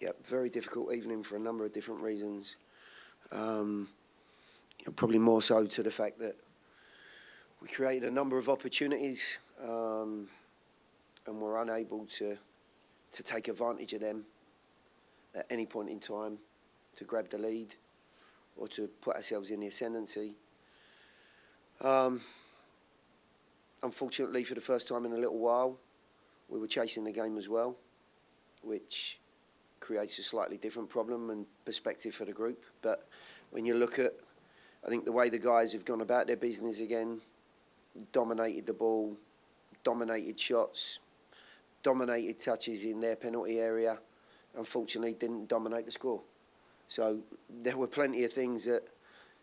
Yep, very difficult evening for a number of different reasons. Probably more so to the fact that we created a number of opportunities and were unable to take advantage of them at any point in time to grab the lead or to put ourselves in the ascendancy. Unfortunately, for the first time in a little while, we were chasing the game as well, which creates a slightly different problem and perspective for the group. But when you look at, I think the way the guys have gone about their business again, dominated the ball, dominated shots, dominated touches in their penalty area, unfortunately didn't dominate the score. So there were plenty of things that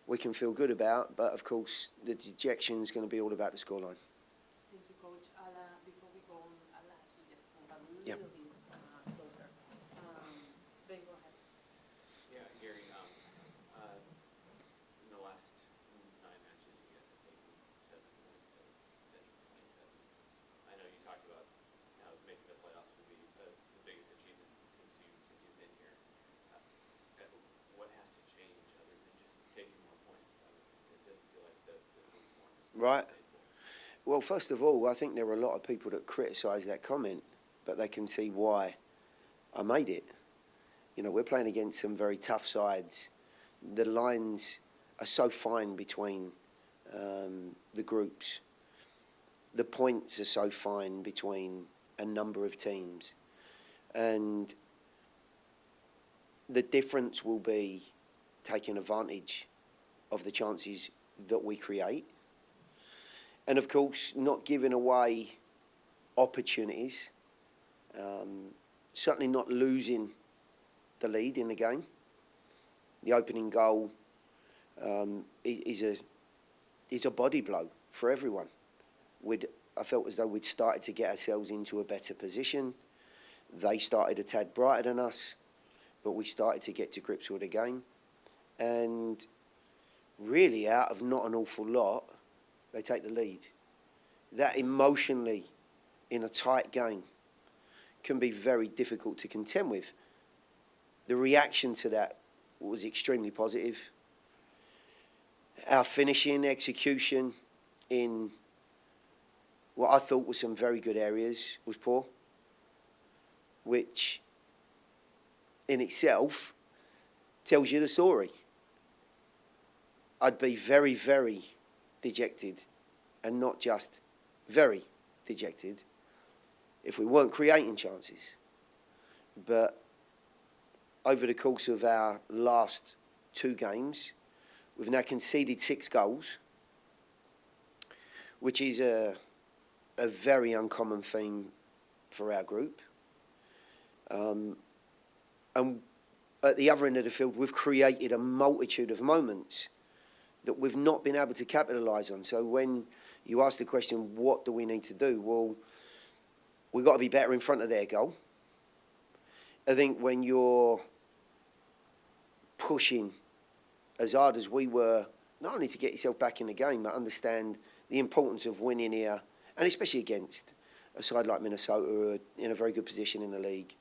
we can feel good about, but of course the dejection is going to be all about the scoreline. Thank you, Coach. Before we go on, I'll ask you just to move a little Yep. bit closer. Ben, go ahead. Yeah, Gary, in the last 9 matches, you guys have taken 7 points out of potential 27. I know you talked about how making the playoffs would be the biggest achievement since you've been here. What has to change other than just taking more points? It doesn't feel like the physical performance. Right. Well, first of all, I think there are a lot of people that criticise that comment, but they can see why I made it. You know, we're playing against some very tough sides. The lines are so fine between the groups. The points are so fine between a number of teams. And the difference will be taking advantage of the chances that we create. And of course, not giving away opportunities, certainly not losing the lead in the game. The opening goal is a body blow for everyone. I felt as though we'd started to get ourselves into a better position. They started a tad brighter than us, but we started to get to grips with the game. And really, out of not an awful lot, they take the lead. That emotionally, in a tight game, can be very difficult to contend with. The reaction to that was extremely positive. Our finishing execution in what I thought were some very good areas was poor, which in itself tells you the story. I'd be very, very dejected, and not just very dejected, if we weren't creating chances. But over the course of our last 2 games, we've now conceded 6 goals, which is a very uncommon theme for our group. And at the other end of the field, we've created a multitude of moments that we've not been able to capitalise on. So when you ask the question, what do we need to do? Well, we've got to be better in front of their goal. I think when you're pushing as hard as we were, not only to get yourself back in the game, but understand the importance of winning here, and especially against a side like Minnesota, who are in a very good position in the league.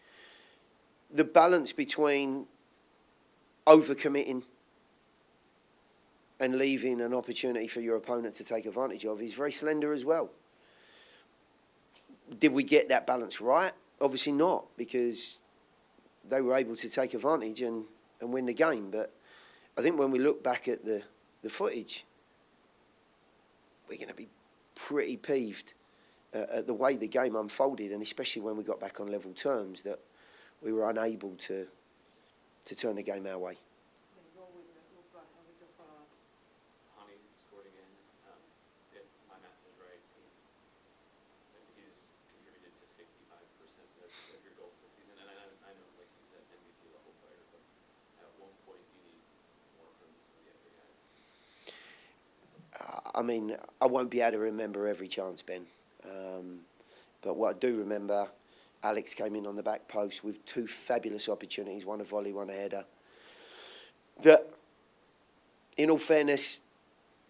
The balance between overcommitting and leaving an opportunity for your opponent to take advantage of is very slender as well. Did we get that balance right? Obviously not, because they were able to take advantage and win the game. But I think when we look back at the footage, we're going to be pretty peeved at the way the game unfolded, and especially when we got back on level terms, that we were unable to turn the game our way. Hani scored again. If my math is right, he's contributed to 65% of your goals this season. And I know, like you said, MVP level player, but at one point you need more from some of the other guys. I mean, I won't be able to remember every chance, Ben. But what I do remember, Alex came in on the back post with 2 fabulous opportunities, one a volley, one a header, that, in all fairness,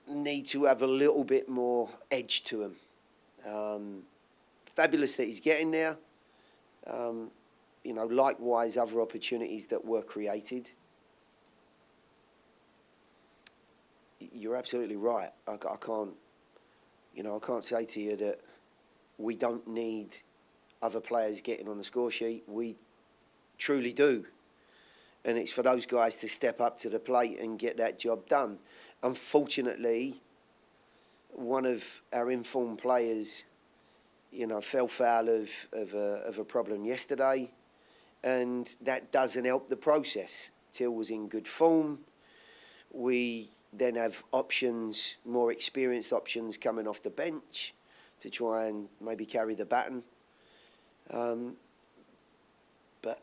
need to have a little bit more edge to them. Fabulous that he's getting there. you know, likewise other opportunities that were created. You're absolutely right. I can't, you know, I can't say to you that we don't need other players getting on the score sheet. We truly do. And it's for those guys to step up to the plate and get that job done. Unfortunately, one of our informed players, you know, fell foul of a problem yesterday, and that doesn't help the process. Till was in good form. We then have options, more experienced options coming off the bench to try and maybe carry the baton. But,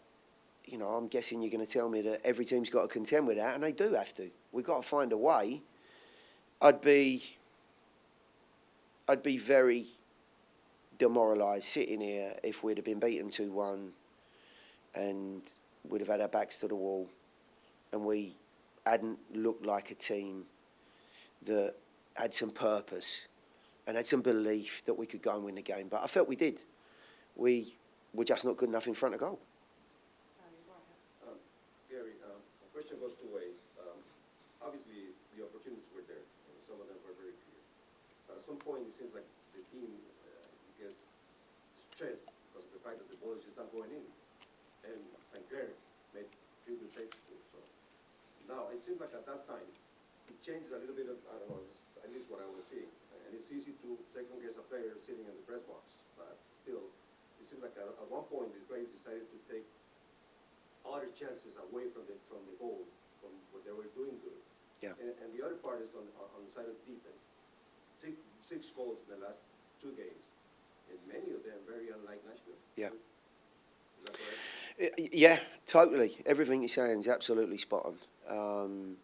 you know, I'm guessing you're going to tell me that every team's got to contend with that, and they do have to. We've got to find a way. I'd be very demoralised sitting here if we'd have been beaten 2-1 and we'd have had our backs to the wall and we hadn't looked like a team that had some purpose and had some belief that we could go and win the game. But I felt we did. We were just not good enough in front of goal. Gary, a question goes two ways. Obviously, the opportunities were there, and some of them were very clear. But at some point, it seems like the team gets stressed because of the fact that the ball is just not going in. And St. Clair made few good saves too. So now, it seems like at that time, it changes a little bit of, I don't know, at least what I was seeing. And it's easy to second guess a player sitting in the press box, but still, it seems like at one point the players decided to take other chances away from the goal, from what they were doing good. Yeah. And the other part is on the side of defense. Six goals in the last 2 games, and many of them very unlike Nashville. Yeah. Is that correct? Yeah, totally. Everything you're saying is absolutely spot on.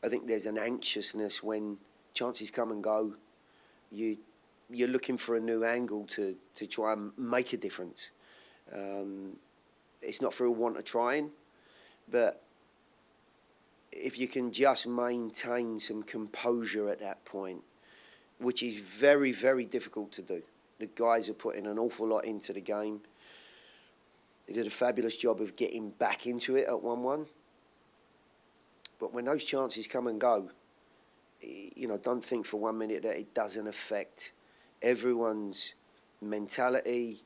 I think there's an anxiousness when chances come and go. You're looking for a new angle to try and make a difference. It's not for a want of trying, but if you can just maintain some composure at that point, which is very, very difficult to do. The guys are putting an awful lot into the game. They did a fabulous job of getting back into it at 1-1. But when those chances come and go, you know, don't think for 1 minute that it doesn't affect everyone's mentality,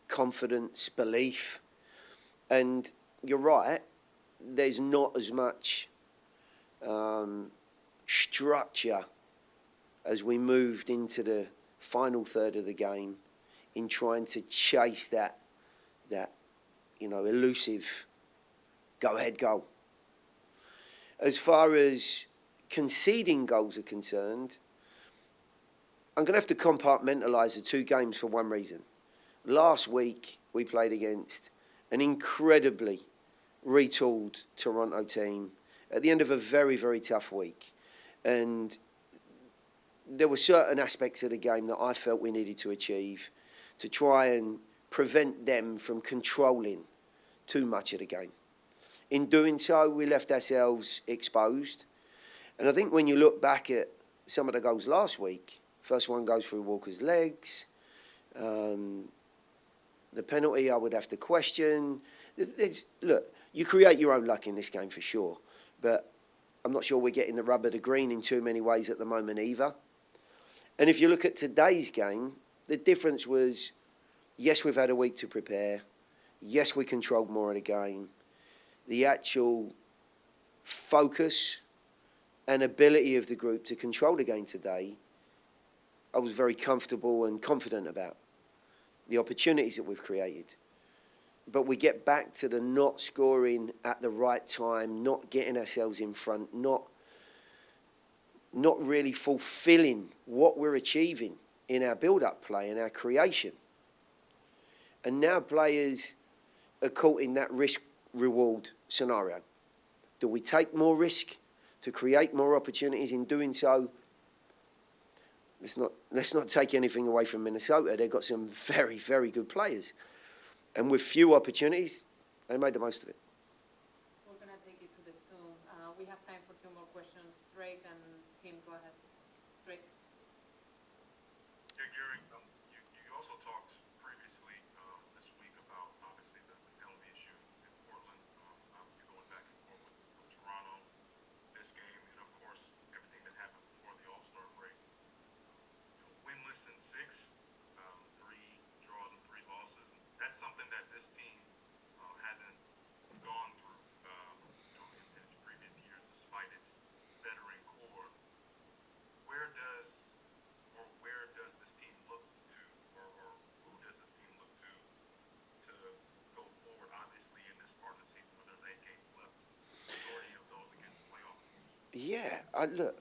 confidence, belief. And you're right, there's not as much structure as we moved into the final third of the game in trying to chase that you know, elusive go-ahead goal. As far as conceding goals are concerned, I'm going to have to compartmentalise the 2 games for one reason. Last week, we played against an incredibly retooled Toronto team at the end of a very, very tough week. And there were certain aspects of the game that I felt we needed to achieve to try and prevent them from controlling too much of the game. In doing so, we left ourselves exposed. And I think when you look back at some of the goals last week, first one goes through Walker's legs. The penalty I would have to question. Look, you create your own luck in this game for sure. But I'm not sure we're getting the rub of the green in too many ways at the moment either. And if you look at today's game, the difference was, yes, we've had a week to prepare. Yes, we controlled more of the game. The actual focus and ability of the group to control the game today, I was very comfortable and confident about the opportunities that we've created. But we get back to the not scoring at the right time, not getting ourselves in front, not really fulfilling what we're achieving in our build-up play and our creation. And now players are caught in that risk-reward scenario. Do we take more risk to create more opportunities? In doing so, let's not take anything away from Minnesota. They've got some very, very good players. And with few opportunities, they made the most of it. We're going to take it to the Zoom. We have time for 2 more questions. Drake and Tim, go ahead. Drake. Yeah, Gary, you also talked previously this week about, obviously, the penalty 3 draws and 3 losses. That's something that this team hasn't gone through in its previous years, despite its veteran core. Where does this team look to, or who does this team look to go forward? Obviously, in this part of the season, where there's 8 games left, the majority of those against playoff teams. Yeah, look,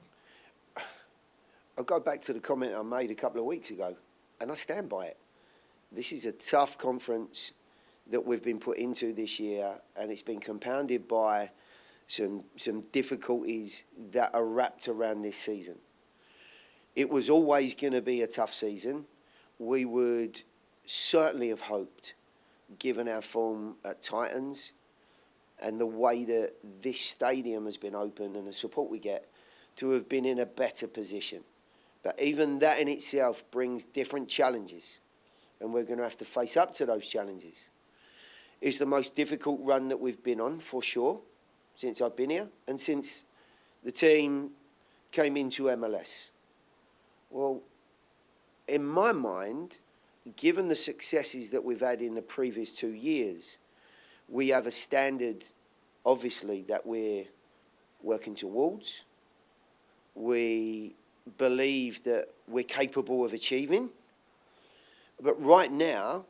I'll go back to the comment I made a couple of weeks ago, and I stand by it. This is a tough conference that we've been put into this year, and it's been compounded by some difficulties that are wrapped around this season. It was always going to be a tough season. We would certainly have hoped, given our form at Titans and the way that this stadium has been opened and the support we get, to have been in a better position. But even that in itself brings different challenges, and we're going to have to face up to those challenges. It's the most difficult run that we've been on, for sure, since I've been here and since the team came into MLS. Well, in my mind, given the successes that we've had in the previous 2 years, we have a standard, obviously, that we're working towards. We believe that we're capable of achieving. But right now,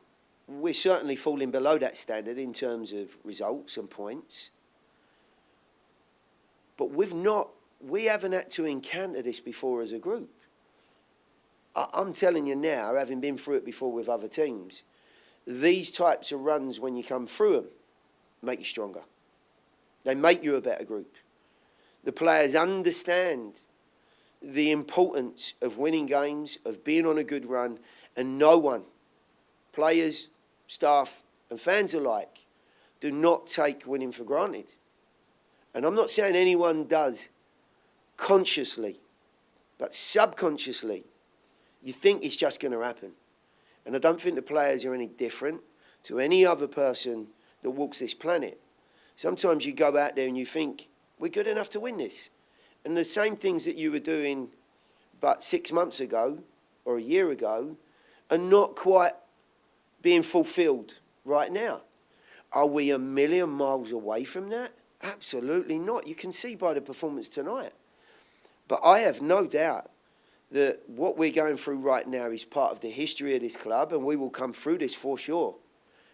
we're certainly falling below that standard in terms of results and points. But we haven't had to encounter this before as a group. I'm telling you now, having been through it before with other teams, these types of runs, when you come through them, make you stronger. They make you a better group. The players understand the importance of winning games, of being on a good run, and no one, players, staff, and fans alike, do not take winning for granted. And I'm not saying anyone does consciously, but subconsciously, you think it's just going to happen. And I don't think the players are any different to any other person that walks this planet. Sometimes you go out there and you think, we're good enough to win this. And the same things that you were doing but 6 months ago or a year ago are not quite being fulfilled right now. Are we a million miles away from that? Absolutely not. You can see by the performance tonight. But I have no doubt that what we're going through right now is part of the history of this club, and we will come through this for sure.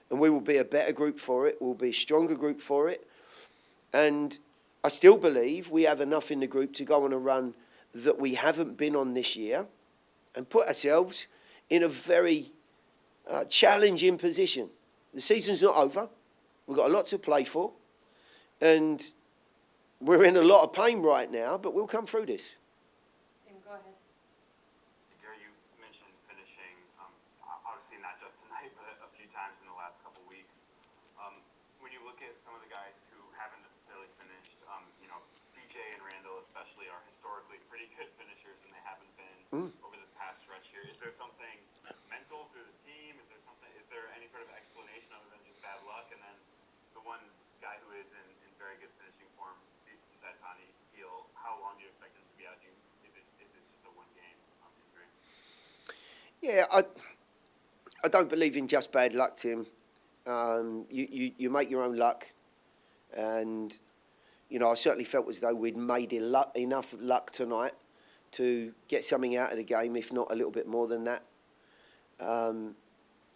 And we will be a better group for it. We'll be a stronger group for it. And I still believe we have enough in the group to go on a run that we haven't been on this year and put ourselves in a very challenging position. The season's not over. We've got a lot to play for. And we're in a lot of pain right now, but we'll come through this. Tim, go ahead. Gary, you mentioned finishing, obviously not just tonight, but a few times in the last couple weeks. When you look at some of the guys who haven't necessarily finished, CJ and Randall especially are historically pretty good finishers, and they haven't been over the past stretch here. Is there something mental through the team? Is there any sort of explanation other than just bad luck? And then the one guy who is in very good finishing form, besides Hani Teal, how long do you expect this to be out? Is this just a one-game injury? Yeah, I don't believe in just bad luck, Tim. You make your own luck. And, I certainly felt as though we'd made enough luck tonight to get something out of the game, if not a little bit more than that.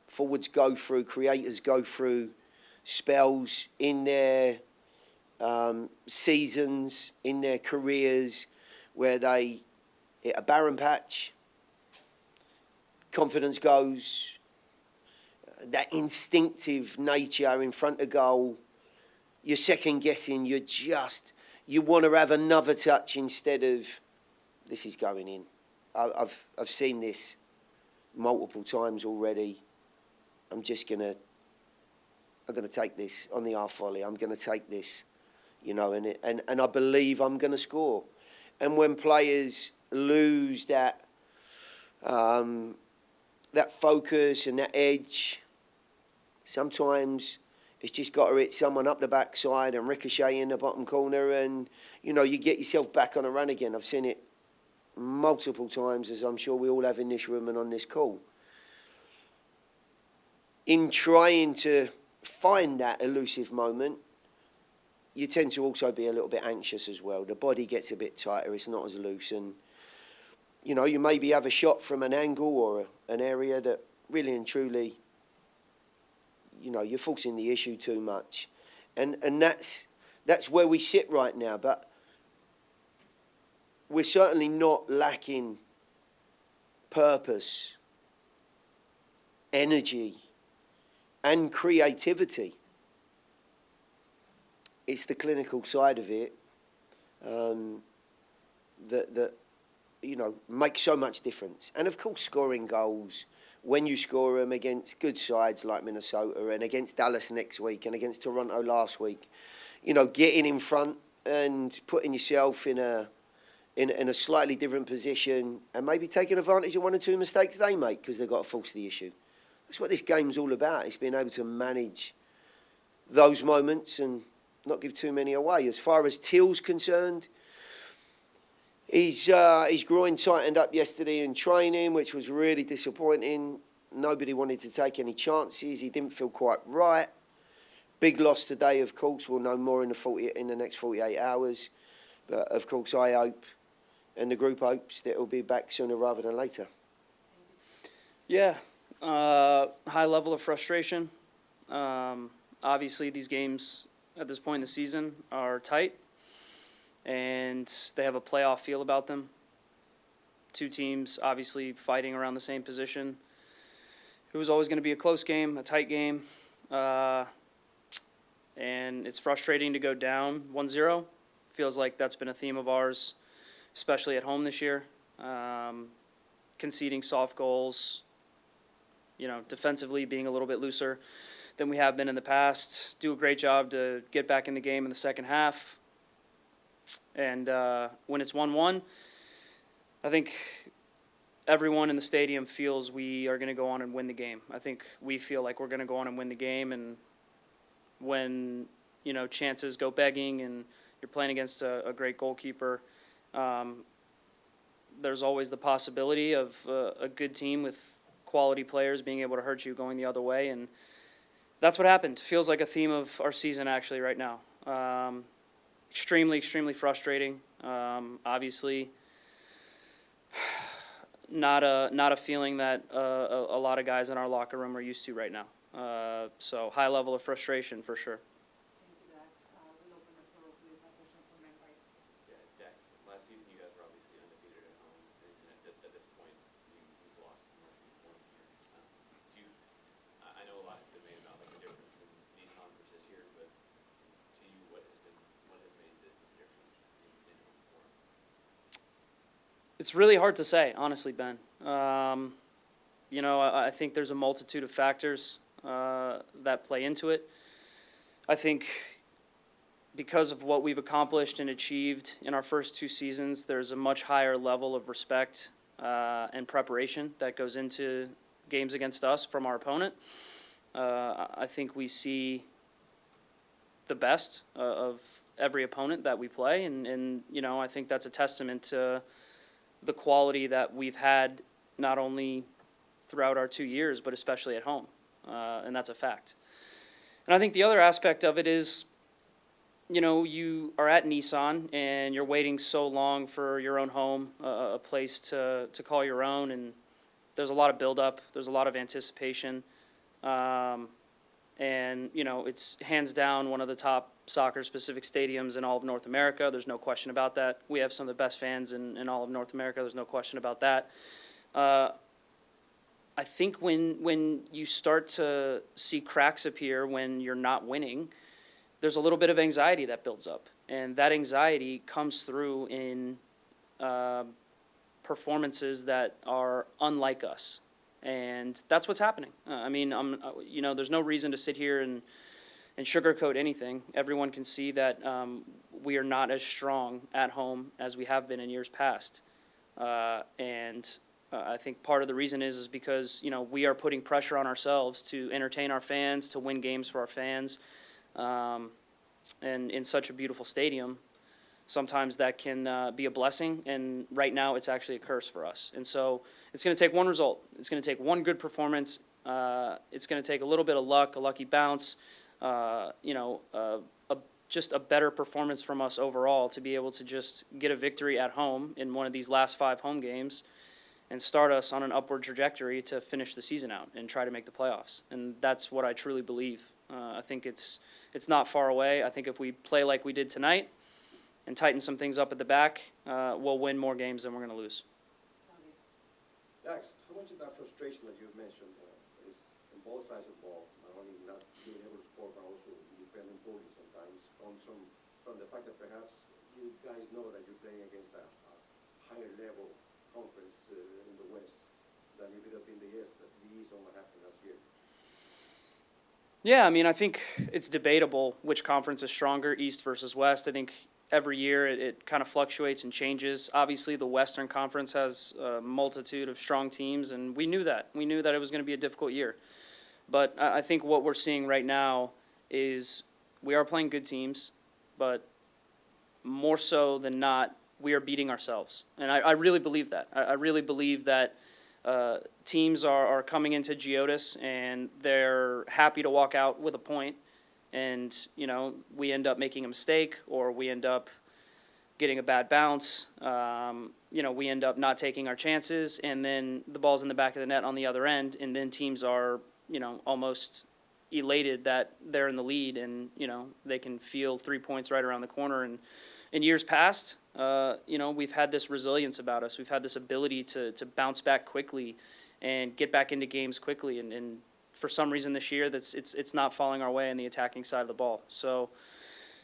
Forwards go through, creators go through spells in their seasons, in their careers, where they hit a barren patch, confidence goes, that instinctive nature in front of goal, you're second guessing, you want to have another touch instead of, this is going in. I've seen this multiple times already. I'm going to take this on the half volley. I'm going to take this, and I believe I'm going to score. And when players lose that focus and that edge, sometimes it's just got to hit someone up the backside and ricochet in the bottom corner, and you get yourself back on a run again. I've seen it multiple times, as I'm sure we all have in this room and on this call. In trying to find that elusive moment, you tend to also be a little bit anxious as well. The body gets a bit tighter, it's not as loose, and you know, you maybe have a shot from an angle or an area that really and truly, you know, you're forcing the issue too much. And that's where we sit right now. But we're certainly not lacking purpose, energy, and creativity. It's the clinical side of it that you know, makes so much difference. And of course, scoring goals, when you score them against good sides like Minnesota and against Dallas next week and against Toronto last week, you know, getting in front and putting yourself in a slightly different position and maybe taking advantage of one or two mistakes they make because they've got to force the issue. That's what this game's all about. It's being able to manage those moments and not give too many away. As far as Teal's concerned, his groin tightened up yesterday in training, which was really disappointing. Nobody wanted to take any chances. He didn't feel quite right. Big loss today, of course. We'll know more in the next 48 hours. But, of course, I hope, and the group hopes, that he'll be back sooner rather than later. Yeah, high level of frustration. Obviously, these games at this point in the season are tight, and they have a playoff feel about them. Two teams obviously fighting around the same position. It was always going to be a close game, a tight game, and it's frustrating to go down 1-0. Feels like that's been a theme of ours, especially at home this year. Conceding soft goals, you know, defensively being a little bit looser than we have been in the past. Do a great job to get back in the game in the second half. And when it's 1-1, I think everyone in the stadium feels we are going to go on and win the game. I think we feel like we're going to go on and win the game. And when, you know, chances go begging and you're playing against a great goalkeeper, there's always the possibility of a good team with quality players being able to hurt you going the other way. And that's what happened. Feels like a theme of our season actually right now. Extremely, extremely frustrating. Obviously, not a feeling that a lot of guys in our locker room are used to right now. So high level of frustration for sure. Thank you, Dax. We'll open the floor with a question from McCarty. Yeah, Dax, last season you guys were obviously undefeated at home, and at this point you've lost more than 1 here. I know a lot has been made about like the difference in Nissan versus here, but to you, what has made the difference in home form? It's really hard to say, honestly, Ben. You know, I think there's a multitude of factors that play into it. I think because of what we've accomplished and achieved in our first 2 seasons, there's a much higher level of respect and preparation that goes into games against us from our opponent. I think we see the best of every opponent that we play, and you know, I think that's a testament to the quality that we've had not only throughout our 2 years, but especially at home, and that's a fact. And I think the other aspect of it is, you know, you are at Nissan and you're waiting so long for your own home, a place to call your own, and there's a lot of buildup, there's a lot of anticipation, and, you know, it's hands down one of the top soccer-specific stadiums in all of North America. There's no question about that. We have some of the best fans in all of North America. There's no question about that. I think when you start to see cracks appear when you're not winning, there's a little bit of anxiety that builds up. And that anxiety comes through in performances that are unlike us. And that's what's happening. I mean, you know, there's no reason to sit here and sugarcoat anything. Everyone can see that we are not as strong at home as we have been in years past. I think part of the reason is because, you know, we are putting pressure on ourselves to entertain our fans, to win games for our fans, and in such a beautiful stadium. sometimes that can be a blessing, and right now it's actually a curse for us. And so it's going to take one result. It's going to take one good performance. It's going to take a little bit of luck, a lucky bounce, just a better performance from us overall to be able to just get a victory at home in one of these last 5 home games and start us on an upward trajectory to finish the season out and try to make the playoffs. And that's what I truly believe. I think it's not far away. I think if we play like we did tonight and tighten some things up at the back, we'll win more games than we're going to lose. Dax, how much of that frustration that you've mentioned is on both sides of the ball, not only not being able to score, but also defending poorly sometimes, comes from the fact that perhaps you guys know that you're playing against a higher level conference in the West than you did up in the East on what happened last year? Yeah, I mean, I think it's debatable which conference is stronger, East versus West. I think every year it kind of fluctuates and changes. Obviously, the Western Conference has a multitude of strong teams, and we knew that. We knew that it was going to be a difficult year. But I think what we're seeing right now is we are playing good teams, but more so than not, we are beating ourselves. And I really believe that. I really believe that teams are coming into GEODIS and they're happy to walk out with a point. And, we end up making a mistake, or we end up getting a bad bounce. We end up not taking our chances, and then the ball's in the back of the net on the other end, and then teams are, almost elated that they're in the lead, and, they can feel 3 points right around the corner. And in years past, we've had this resilience about us. We've had this ability to bounce back quickly and get back into games quickly, and for some reason this year, it's not falling our way in the attacking side of the ball. So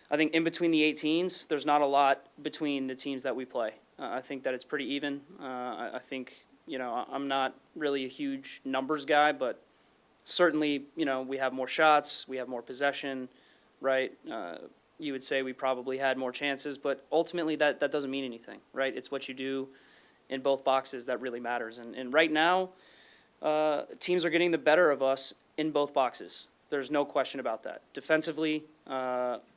I think in between the 18s, there's not a lot between the teams that we play. I think that it's pretty even. I think, I'm not really a huge numbers guy, but certainly, we have more shots, we have more possession, right? You would say we probably had more chances, but ultimately that doesn't mean anything, right? It's what you do in both boxes that really matters. And right now, teams are getting the better of us in both boxes. There's no question about that. Defensively,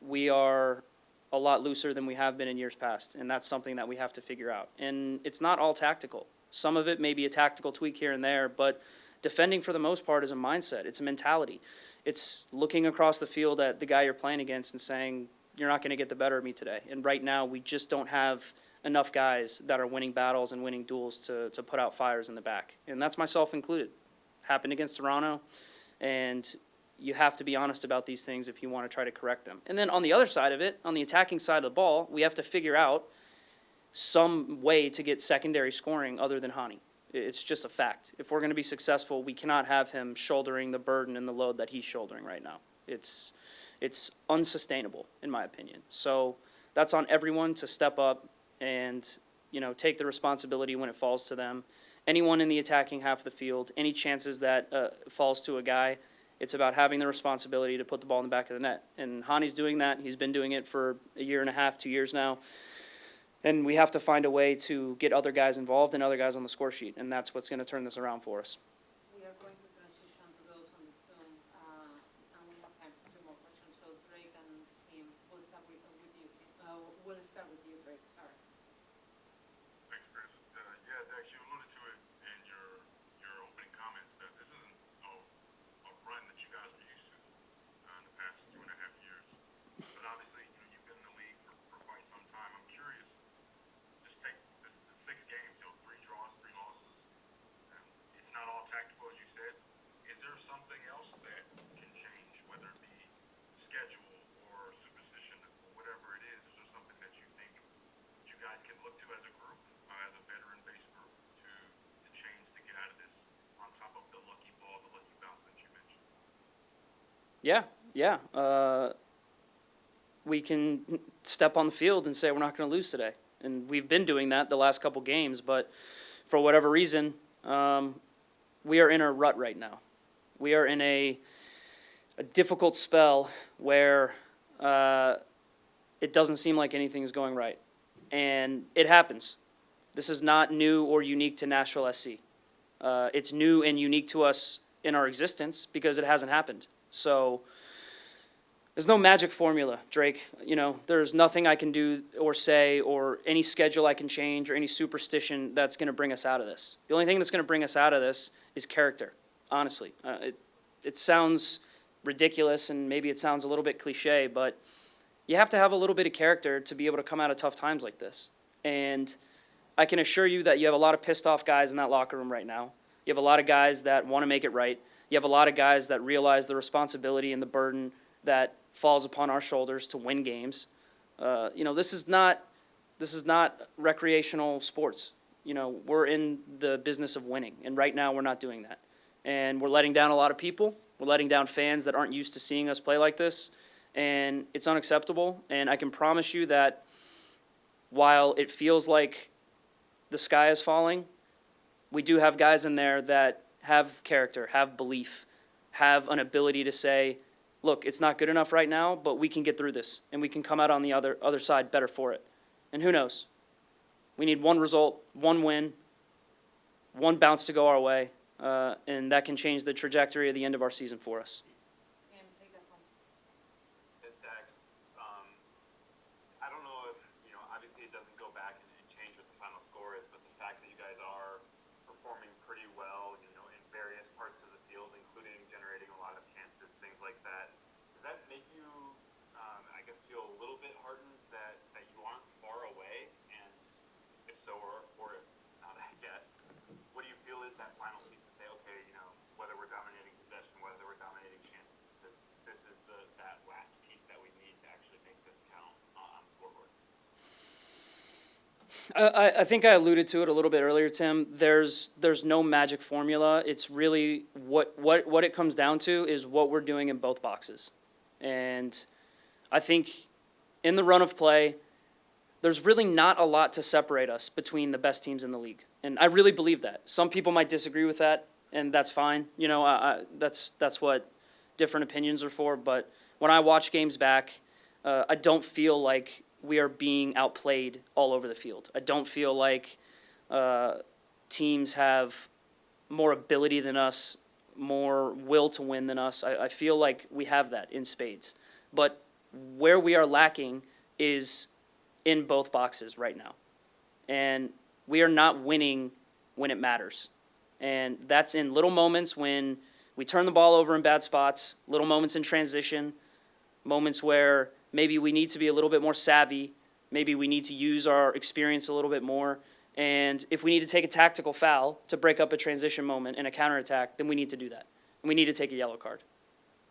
we are a lot looser than we have been in years past, and that's something that we have to figure out. And it's not all tactical. Some of it may be a tactical tweak here and there, but defending for the most part is a mindset. It's a mentality. It's looking across the field at the guy you're playing against and saying, you're not going to get the better of me today. And right now, we just don't have enough guys that are winning battles and winning duels to put out fires in the back. And that's myself included. Happened against Toronto, and you have to be honest about these things if you want to try to correct them. And then on the other side of it, on the attacking side of the ball, we have to figure out some way to get secondary scoring other than Hani. It's just a fact. If we're going to be successful, we cannot have him shouldering the burden and the load that he's shouldering right now. It's unsustainable, in my opinion. So that's on everyone to step up and, take the responsibility when it falls to them. Anyone in the attacking half of the field, any chances that falls to a guy, it's about having the responsibility to put the ball in the back of the net. And Hani's doing that. He's been doing it for a year and a half, 2 years now. And we have to find a way to get other guys involved and other guys on the score sheet, and that's what's going to turn this around for us. We are going to transition to those on the Zoom, and we have time for 2 more questions. So Drake and Tim, we'll start with you, Tim. We'll start with you, Drake. Sorry. Thanks, Chris. Dax, you alluded to it in your opening comments that this isn't a run that you guys are used to in the past 2.5 years. But obviously, you've been in the league for quite some time. I'm curious. Just take this 6 games, 3 draws, 3 losses. It's not all tactical, as you said. Is there something else that can change, whether it be schedule or superstition or whatever it is? Is there something that you think you guys can look to as a group, as a veteran-based group, to change to get out of this, on top of the lucky ball, the lucky bounce that you mentioned? Yeah. We can step on the field and say we're not going to lose today. And we've been doing that the last couple games, but for whatever reason, we are in a rut right now. We are in a difficult spell where it doesn't seem like anything's going right. And it happens. This is not new or unique to Nashville SC. It's new and unique to us in our existence because it hasn't happened. So There's no magic formula, Drake. You know, there's nothing I can do or say or any schedule I can change or any superstition that's going to bring us out of this. The only thing that's going to bring us out of this is character, honestly. It sounds ridiculous and maybe it sounds a little bit cliche, but you have to have a little bit of character to be able to come out of tough times like this. And I can assure you that you have a lot of pissed off guys in that locker room right now. You have a lot of guys that want to make it right. You have a lot of guys that realize the responsibility and the burden that falls upon our shoulders to win games. You know, this is not recreational sports. You know, we're in the business of winning, and right now we're not doing that. And we're letting down a lot of people. We're letting down fans that aren't used to seeing us play like this, and it's unacceptable. And I can promise you that while it feels like the sky is falling, we do have guys in there that have character, have belief, have an ability to say, look, it's not good enough right now, but we can get through this, and we can come out on the other side better for it. And who knows? We need one result, one win, one bounce to go our way, and that can change the trajectory of the end of our season for us. Tim, take us home. Dax, I don't know if, you know, obviously it doesn't go back and change what the final score is, but the fact that you guys are performing pretty well, you know, in various parts of the field, including generating a lot of chances, things like that, does that make you, I guess, feel a little bit heartened that you aren't far away? And if so, or if not, I guess, what do you feel is that final piece to say, okay, you know, whether we're dominating possession, whether we're dominating chances, this is that last piece that we need to actually make this count on the scoreboard? I think I alluded to it a little bit earlier, Tim. There's no magic formula. It's really what it comes down to is what we're doing in both boxes. And I think in the run of play, there's really not a lot to separate us between the best teams in the league. And I really believe that. Some people might disagree with that, and that's fine. You know, that's what different opinions are for. But when I watch games back, I don't feel like we are being outplayed all over the field. I don't feel like teams have more ability than us, more will to win than us. I feel like we have that in spades. But where we are lacking is in both boxes right now. And we are not winning when it matters. And that's in little moments when we turn the ball over in bad spots, little moments in transition, moments where maybe we need to be a little bit more savvy. Maybe we need to use our experience a little bit more. And if we need to take a tactical foul to break up a transition moment and a counterattack, then we need to do that. And we need to take a yellow card.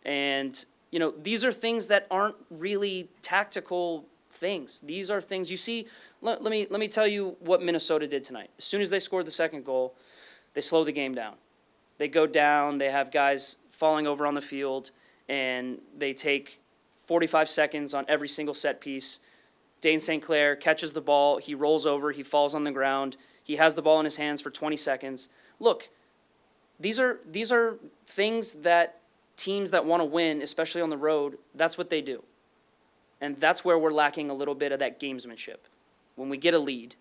And, you know, these are things that aren't really tactical things. These are things you see. Let me tell you what Minnesota did tonight. As soon as they scored the second goal, they slow the game down. They go down, they have guys falling over on the field, and they take 45 seconds on every single set piece. Dane St. Clair catches the ball, he rolls over, he falls on the ground, he has the ball in his hands for 20 seconds. Look, these are things that teams that want to win, especially on the road, that's what they do. And that's where we're lacking a little bit of that gamesmanship. When we get a lead,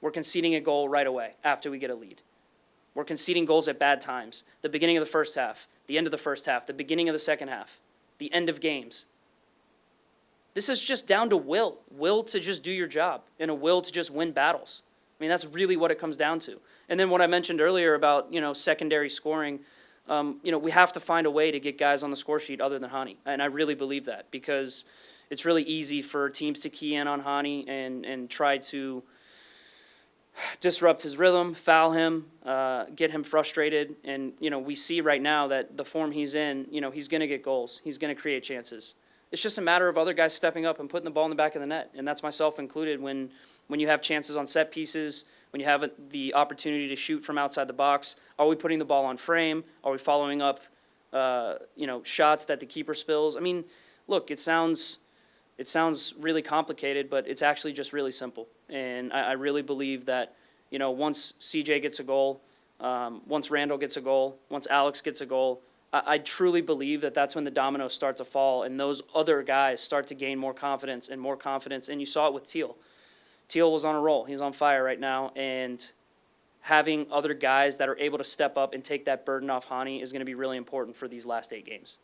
we're conceding a goal right away after we get a lead. We're conceding goals at bad times. The beginning of the first half, the end of the first half, the beginning of the second half, the end of games. This is just down to will to just do your job and a will to just win battles. I mean, that's really what it comes down to. And then what I mentioned earlier about, you know, secondary scoring, you know, we have to find a way to get guys on the score sheet other than Hani. And I really believe that because it's really easy for teams to key in on Hani and try to disrupt his rhythm, foul him, get him frustrated. And, you know, we see right now that the form he's in, you know, he's going to get goals. He's going to create chances. It's just a matter of other guys stepping up and putting the ball in the back of the net. And that's myself included when you have chances on set pieces, when you have the opportunity to shoot from outside the box. Are we putting the ball on frame? Are we following up, you know, shots that the keeper spills? I mean, look, it sounds really complicated, but it's actually just really simple. And I really believe that, you know, once CJ gets a goal, once Randall gets a goal, once Alex gets a goal, I truly believe that that's when the dominoes start to fall and those other guys start to gain more confidence. And you saw it with Teal. Teal was on a roll. He's on fire right now. And having other guys that are able to step up and take that burden off Hani is going to be really important for these last 8 games.